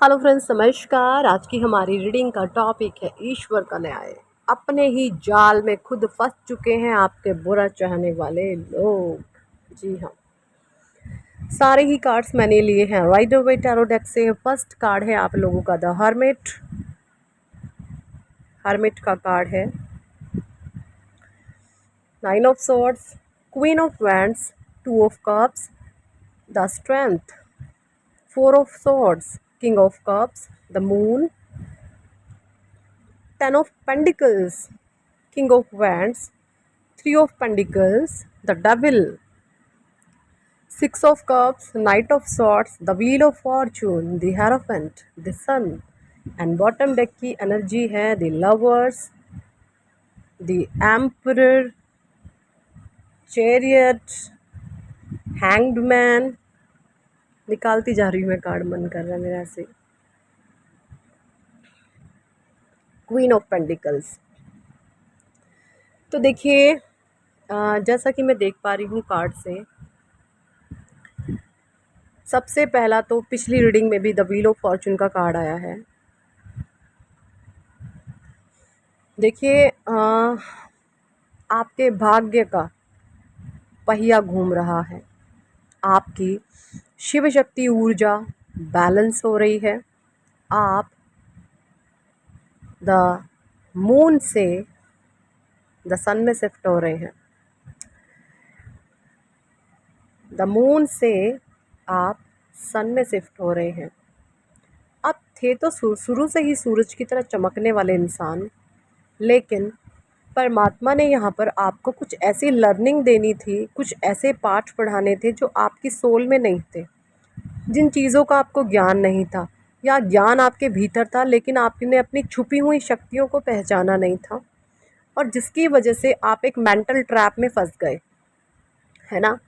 Hello friends, नमस्कार। आज की हमारी रीडिंग का टॉपिक है ईश्वर का न्याय। अपने ही जाल में खुद फंस चुके हैं आपके बुरा चाहने वाले लोग। जी हाँ, सारे ही कार्ड्स मैंने लिए हैं राइडर वेट टैरो डेक से। फर्स्ट कार्ड है आप लोगों का द हर्मिट। हर्मिट का कार्ड है nine of swords, queen of wands, two of cups, the strength, four of swords, king of cups, the moon, ten of pentacles, king of wands, three of pentacles, the devil, six of cups, knight of swords, the wheel of fortune, the hierophant, the sun, and bottom deck की energy है the lovers, the emperor, chariot, hanged man। निकालती जा रही हूँ मैं card, मन कर रहा है मेरा ऐसे। Queen of pentacles. तो देखिए, जैसा कि मैं देख पा रही हूँ कार्ड से, सबसे पहला तो पिछली रीडिंग में भी द व्हील ऑफ फॉर्चून का कार्ड आया है। देखिए, आपके भाग्य का पहिया घूम रहा है। आपकी शिव शक्ति ऊर्जा बैलेंस हो रही है। आप द मून से द सन में शिफ्ट हो रहे हैं। द मून से आप सन में शिफ्ट हो रहे हैं। आप थे तो शुरू से ही सूरज की तरह चमकने वाले इंसान, लेकिन परमात्मा ने यहाँ पर आपको कुछ ऐसी लर्निंग देनी थी, कुछ ऐसे पाठ पढ़ाने थे जो आपकी सोल में नहीं थे, जिन चीज़ों का आपको ज्ञान नहीं था, या ज्ञान आपके भीतर था लेकिन आपने अपनी छुपी हुई शक्तियों को पहचाना नहीं था, और जिसकी वजह से आप एक मेंटल ट्रैप में फंस गए, है ना।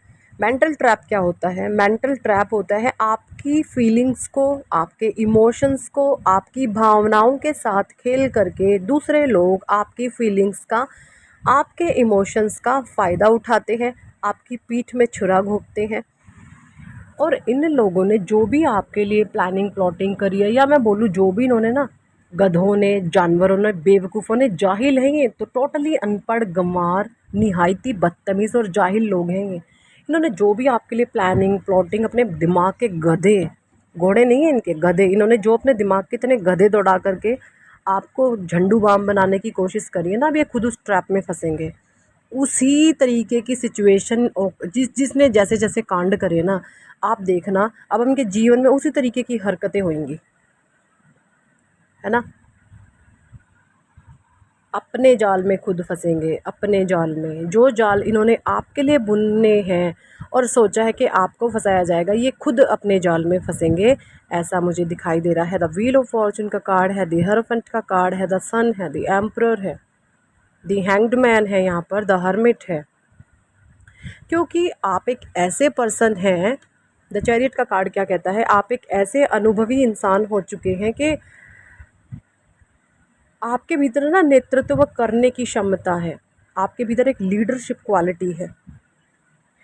मेंटल ट्रैप क्या होता है? मेंटल ट्रैप होता है आपकी फीलिंग्स को, आपके इमोशंस को, आपकी भावनाओं के साथ खेल करके दूसरे लोग आपकी फीलिंग्स का, आपके इमोशंस का फ़ायदा उठाते हैं, आपकी पीठ में छुरा घोंपते हैं। और इन लोगों ने जो भी आपके लिए प्लानिंग प्लॉटिंग करी है, या मैं बोलूँ जो भी इन्होंने ना, गधों ने, जानवरों ने, बेवकूफ़ों ने, जाहिल हैं ये तो, टोटली अनपढ़, गंवार, निहायती बदतमीज़ और जाहिल लोग हैं ये। इन्होंने जो भी आपके लिए प्लानिंग प्लॉटिंग, अपने दिमाग के गधे, घोड़े नहीं हैं इनके, गधे, इन्होंने जो अपने दिमाग के इतने गधे दौड़ा करके आपको झंडू बाम बनाने की कोशिश करी है ना, अब ये खुद उस ट्रैप में फंसेंगे। उसी तरीके की सिचुएशन जिसने जैसे जैसे कांड करे ना, आप देखना अब उनके जीवन में उसी तरीके की हरकतें होंगी, है ना। अपने जाल में खुद फंसेंगे, अपने जाल में जो जाल इन्होंने आपके लिए बुने हैं और सोचा है कि आपको फंसाया जाएगा, ये खुद अपने जाल में फंसेंगे, ऐसा मुझे दिखाई दे रहा है। द व्हील ऑफ फॉर्चून का कार्ड है, द हierophant का कार्ड है, द सन है, द एम्परर है, द हैंग्ड मैन है, यहाँ पर द हर्मिट है। क्योंकि आप एक ऐसे पर्सन हैं, द चैरियट का कार्ड क्या कहता है, आप एक ऐसे अनुभवी इंसान हो चुके हैं कि आपके भीतर ना नेतृत्व करने की क्षमता है, आपके भीतर एक लीडरशिप क्वालिटी है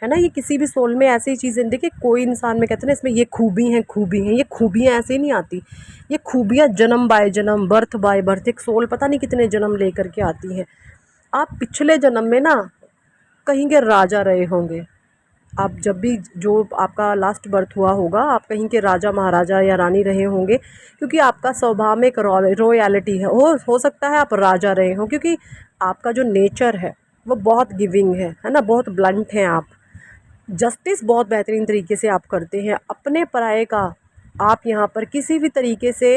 ना। ये किसी भी सोल में ऐसी चीज़ें, देखिए कोई इंसान में कहते हैं ना इसमें ये खूबी हैं, खूबी हैं, ये खूबियाँ ऐसे नहीं आती, ये खूबियाँ जन्म बाय जन्म, बर्थ बाय बर्थ, एक सोल पता नहीं कितने जन्म लेकर के आती हैं। आप पिछले जन्म में ना कहीं के राजा रहे होंगे, आप जब भी जो आपका लास्ट बर्थ हुआ होगा, आप कहीं के राजा महाराजा या रानी रहे होंगे, क्योंकि आपका स्वभाव में एक रॉयलिटी है। हो सकता है आप राजा रहे हों, क्योंकि आपका जो नेचर है वो बहुत गिविंग है ना, बहुत ब्लंट हैं आप। जस्टिस बहुत बेहतरीन तरीके से आप करते हैं, अपने पराये का आप यहाँ पर किसी भी तरीके से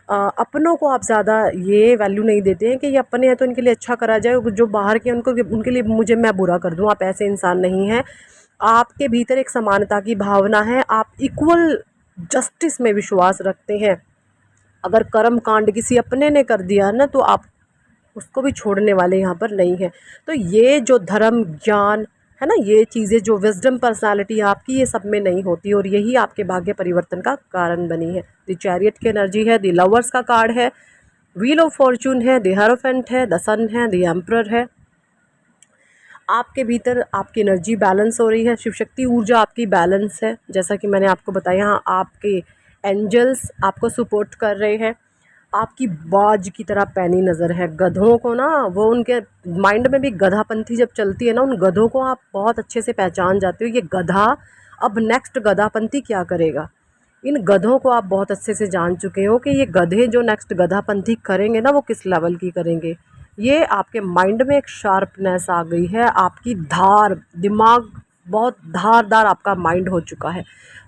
अपनों को आप ज़्यादा ये वैल्यू नहीं देते हैं कि ये अपने हैं तो इनके लिए अच्छा करा जाए, जो बाहर के उनको, उनके लिए मैं बुरा कर दूँ। आप ऐसे इंसान नहीं हैं। आपके भीतर एक समानता की भावना है, आप इक्वल जस्टिस में विश्वास रखते हैं। अगर कर्म कांड किसी अपने ने कर दिया ना, तो आप उसको भी छोड़ने वाले यहाँ पर नहीं है। तो ये जो धर्म ज्ञान है ना, ये चीज़ें जो विजडम पर्सनालिटी आपकी, ये सब में नहीं होती, और यही आपके भाग्य परिवर्तन का कारण बनी है। द चैरियट की एनर्जी है, द लवर्स का कार्ड है, व्हील ऑफ फॉर्चून है, द हierophant है, द सन है, द एम्परर है। आपके भीतर आपकी एनर्जी बैलेंस हो रही है, शिव शक्ति ऊर्जा आपकी बैलेंस है। जैसा कि मैंने आपको बताया, यहाँ आपके एंजल्स आपको सपोर्ट कर रहे हैं। आपकी बाज की तरह पैनी नज़र है। गधों को ना, वो उनके माइंड में भी गधापंथी जब चलती है ना, उन गधों को आप बहुत अच्छे से पहचान जाते हो। ये गधा अब नेक्स्ट गधापंथी क्या करेगा, इन गधों को आप बहुत अच्छे से जान चुके हो कि ये गधे जो नेक्स्ट गधापंथी करेंगे ना, वो किस लेवल की करेंगे। ये आपके माइंड में एक शार्पनेस आ गई है, आपकी धार, दिमाग बहुत धारदार आपका माइंड हो चुका है,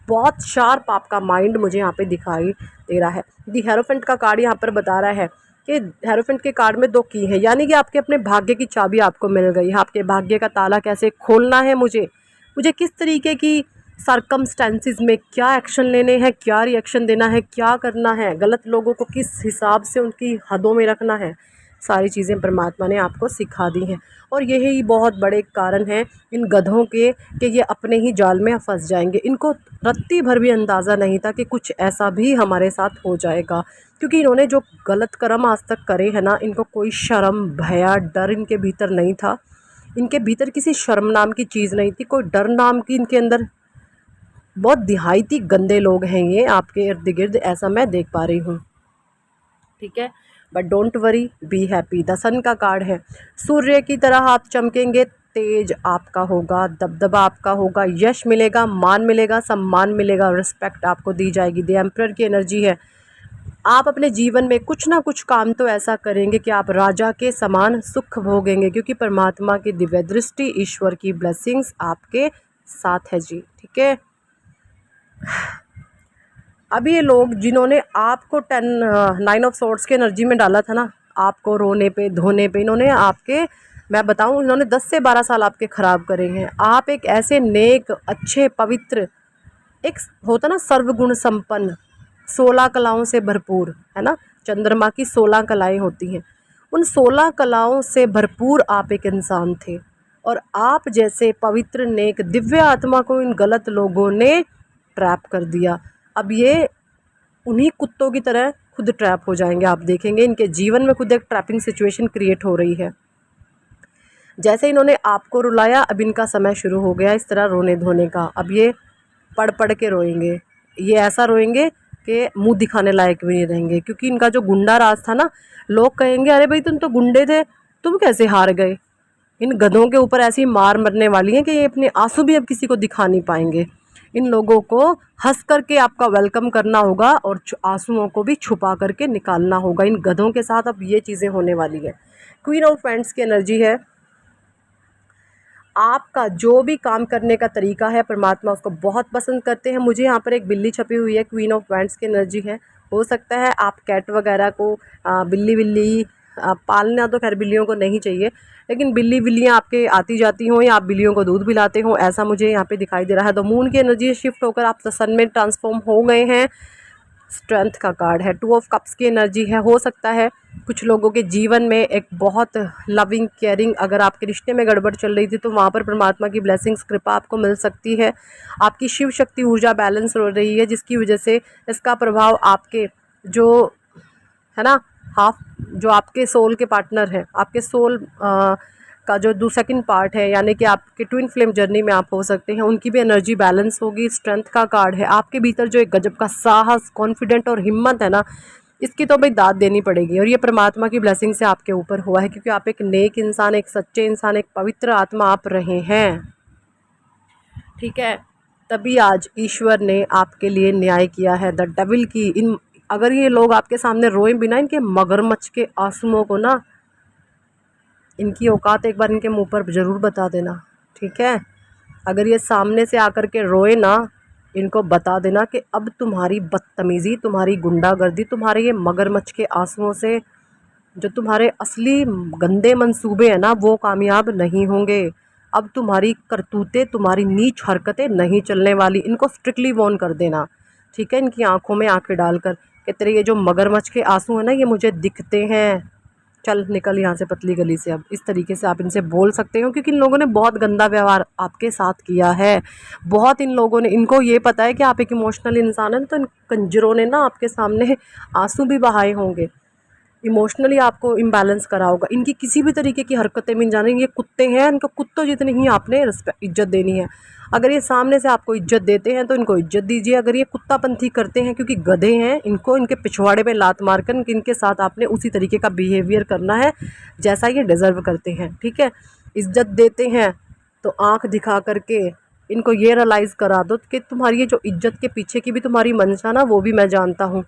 बहुत शार्प आपका माइंड मुझे यहाँ पे दिखाई दे रहा है। दी हेरोफेंट का कार्ड यहाँ पर बता रहा है कि हेरोफेंट के कार्ड में 2 की है, यानी कि आपके अपने भाग्य की चाबी आपको मिल गई है। आपके भाग्य का ताला कैसे खोलना है, मुझे किस तरीके की सरकमस्टेंसेस में क्या एक्शन लेने हैं, क्या रिएक्शन देना है, क्या करना है, गलत लोगों को किस हिसाब से उनकी हदों में रखना है, सारी चीज़ें परमात्मा ने आपको सिखा दी हैं। और यही बहुत बड़े कारण हैं इन गधों के कि ये अपने ही जाल में फंस जाएंगे। इनको रत्ती भर भी अंदाज़ा नहीं था कि कुछ ऐसा भी हमारे साथ हो जाएगा, क्योंकि इन्होंने जो गलत कर्म आज तक करे हैं ना, इनको कोई शर्म, भया, डर इनके भीतर नहीं था। इनके भीतर किसी शर्म नाम की चीज़ नहीं थी, कोई डर नाम की इनके अंदर। बहुत दिहायती गंदे लोग हैं ये आपके इर्द गिर्द, ऐसा मैं देख पा रही हूँ। ठीक है, but don't worry, be happy. The sun का कार्ड है, सूर्य की तरह आप चमकेंगे, तेज आपका होगा, दबदबा आपका होगा, यश मिलेगा, मान मिलेगा, सम्मान मिलेगा, रिस्पेक्ट आपको दी जाएगी। द एम्परर की एनर्जी है, आप अपने जीवन में कुछ ना कुछ काम तो ऐसा करेंगे कि आप राजा के समान सुख भोगेंगे, क्योंकि परमात्मा की दिव्य दृष्टि, ईश्वर की ब्लेसिंग्स आपके साथ है जी। ठीक है, अब ये लोग जिन्होंने आपको 9 ऑफ सोर्ड्स के एनर्जी में डाला था ना, आपको रोने पे धोने पे, इन्होंने आपके, मैं बताऊं, इन्होंने 10 से 12 साल आपके ख़राब करे हैं। आप एक ऐसे नेक, अच्छे, पवित्र, एक होता ना सर्वगुण संपन्न, 16 कलाओं से भरपूर, है ना, चंद्रमा की 16 कलाएं होती हैं, उन 16 कलाओं से भरपूर आप एक इंसान थे। और आप जैसे पवित्र, नेक, दिव्य आत्मा को इन गलत लोगों ने ट्रैप कर दिया। अब ये उन्हीं कुत्तों की तरह खुद ट्रैप हो जाएंगे। आप देखेंगे इनके जीवन में खुद एक ट्रैपिंग सिचुएशन क्रिएट हो रही है। जैसे इन्होंने आपको रुलाया, अब इनका समय शुरू हो गया इस तरह रोने धोने का। अब ये पढ़ पढ़ के रोएंगे, ये ऐसा रोएंगे कि मुंह दिखाने लायक भी नहीं रहेंगे, क्योंकि इनका जो गुंडा राज था ना, लोग कहेंगे अरे भाई तुम तो गुंडे थे, तुम कैसे हार गए। इन गधों के ऊपर ऐसी मार मरने वाली है कि ये अपने आंसू भी अब किसी को दिखा नहीं पाएंगे। इन लोगों को हंस करके आपका वेलकम करना होगा और आंसुओं को भी छुपा करके निकालना होगा। इन गधों के साथ अब ये चीज़ें होने वाली है। क्वीन ऑफ पेंट्स की एनर्जी है, आपका जो भी काम करने का तरीका है परमात्मा उसको बहुत पसंद करते हैं। मुझे यहाँ पर एक बिल्ली छपी हुई है, क्वीन ऑफ पेंट्स की एनर्जी है। हो सकता है आप कैट वगैरह को बिल्ली पालना, तो खैर बिल्लियों को नहीं चाहिए, लेकिन बिल्लियाँ आपके आती जाती हों या आप बिल्लियों को दूध पिलाते हों, ऐसा मुझे यहाँ पे दिखाई दे रहा है। तो मून की एनर्जी शिफ्ट होकर आप सन में ट्रांसफॉर्म हो गए हैं। स्ट्रेंथ का कार्ड है, 2 ऑफ कप्स की एनर्जी है। हो सकता है कुछ लोगों के जीवन में एक बहुत लविंग, केयरिंग, अगर आपके रिश्ते में गड़बड़ चल रही थी तो वहाँ पर परमात्मा की ब्लेसिंग्स, कृपा आपको मिल सकती है। आपकी शिव शक्ति ऊर्जा बैलेंस हो रही है, जिसकी वजह से इसका प्रभाव आपके जो है ना हाफ, जो आपके सोल के पार्टनर हैं, आपके सोल का जो सेकंड पार्ट है, यानी कि आपके ट्विन फ्लेम जर्नी में आप हो सकते हैं, उनकी भी एनर्जी बैलेंस होगी। स्ट्रेंथ का कार्ड है, आपके भीतर जो एक गजब का साहस, कॉन्फिडेंट और हिम्मत है ना, इसकी तो भाई दाद देनी पड़ेगी। और ये परमात्मा की ब्लेसिंग से आपके ऊपर हुआ है, क्योंकि आप एक नेक इंसान, एक सच्चे इंसान, एक पवित्र आत्मा आप रहे हैं। ठीक है, तभी आज ईश्वर ने आपके लिए न्याय किया है। द डेविल की इन, अगर ये लोग आपके सामने रोए बिना, इनके मगरमच्छ के आंसुओं को ना, इनकी औकात एक बार इनके मुंह पर ज़रूर बता देना। ठीक है, अगर ये सामने से आकर के रोए ना, इनको बता देना कि अब तुम्हारी बदतमीज़ी, तुम्हारी गुंडागर्दी, तुम्हारे ये मगरमच्छ के आंसुओं से जो तुम्हारे असली गंदे मंसूबे हैं ना, वो कामयाब नहीं होंगे। अब तुम्हारी करतूतें, तुम्हारी नीच हरकतें नहीं चलने वाली। इनको स्ट्रिक्टली वॉर्न कर देना। ठीक है, इनकी आंखों में आंखें डालकर कि तेरे ये जो मगरमच्छ के आंसू हैं ना, ये मुझे दिखते हैं, चल निकल यहाँ से पतली गली से। अब इस तरीके से आप इनसे बोल सकते हो, क्योंकि इन लोगों ने बहुत गंदा व्यवहार आपके साथ किया है। बहुत इन लोगों ने, इनको ये पता है कि आप एक इमोशनल इंसान हैं, तो इन कंजरों ने ना आपके सामने आंसू भी बहाए होंगे, इमोशनली आपको इम्बैलेंस करा होगा। इनकी किसी भी तरीके की हरकतें में जाने, ये कुत्ते हैं, इनको कुत्तों जितनी ही आपने इज्जत देनी है। अगर ये सामने से आपको इज्जत देते हैं तो इनको इज्जत दीजिए। अगर ये कुत्तापंथी करते हैं क्योंकि गधे हैं, इनको इनके पिछवाड़े पे लात मारकर इनके साथ आपने उसी तरीके का बिहेवियर करना है जैसा ये डिज़र्व करते हैं, ठीक है। इज्जत देते हैं तो आँख दिखा करके इनको ये रियलाइज़ करा दो कि तुम्हारी ये जो इज्जत के पीछे की भी तुम्हारी मंशा ना, वो भी मैं जानता हूँ।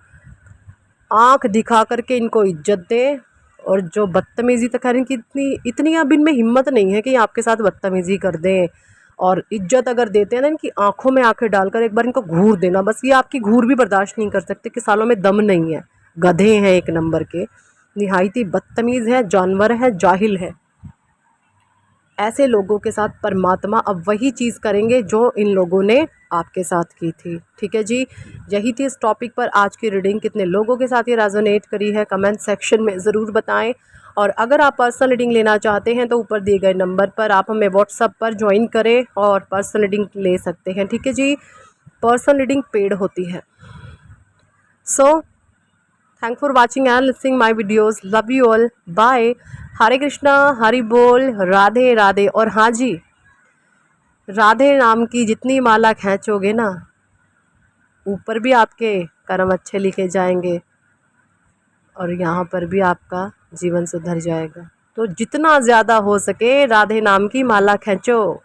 आँख दिखा करके इनको इज्जत दें। और जो बदतमीज़ी तो खैर इनकी इतनी अब इनमें हिम्मत नहीं है कि आपके साथ बदतमीज़ी कर दें। और इज्जत अगर देते हैं ना, इनकी आंखों में आंखें डालकर एक बार इनको घूर देना, बस ये आपकी घूर भी बर्दाश्त नहीं कर सकते कि सालों में दम नहीं है, गधे हैं एक नंबर के, निहायती बदतमीज़ है, जानवर है, जाहिल है। ऐसे लोगों के साथ परमात्मा अब वही चीज़ करेंगे जो इन लोगों ने आपके साथ की थी, ठीक है जी। यही थी इस टॉपिक पर आज की रीडिंग। कितने लोगों के साथ ये रेजोनेट करी है कमेंट सेक्शन में ज़रूर बताएं। और अगर आप पर्सनल रीडिंग लेना चाहते हैं तो ऊपर दिए गए नंबर पर आप हमें व्हाट्सएप पर ज्वाइन करें और पर्सनल रीडिंग ले सकते हैं, ठीक है जी। पर्सनल रीडिंग पेड होती है। So thank for watching and listening my videos. Love you all, bye. Hare Krishna, Hari बोल, राधे राधे। और हाँ जी, राधे नाम की जितनी माला खींचोगे ना, ऊपर भी आपके कर्म अच्छे लिखे जाएंगे और यहाँ पर भी आपका जीवन सुधर जाएगा। तो जितना ज़्यादा हो सके राधे नाम की माला खींचो,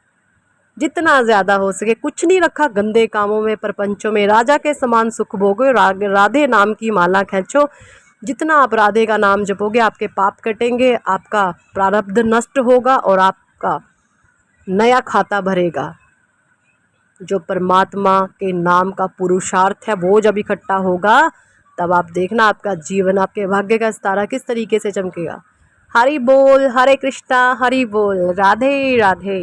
जितना ज़्यादा हो सके। कुछ नहीं रखा गंदे कामों में, प्रपंचों में, राजा के समान सुख भोगो। राधे नाम की माला खींचो। जितना आप राधे का नाम जपोगे आपके पाप कटेंगे, आपका प्रारब्ध नष्ट होगा और आपका नया खाता भरेगा। जो परमात्मा के नाम का पुरुषार्थ है वो जब इकट्ठा होगा तब आप देखना आपका जीवन, आपके भाग्य का सितारा किस तरीके से चमकेगा। हरि बोल, हरे कृष्णा, हरि बोल, राधे राधे।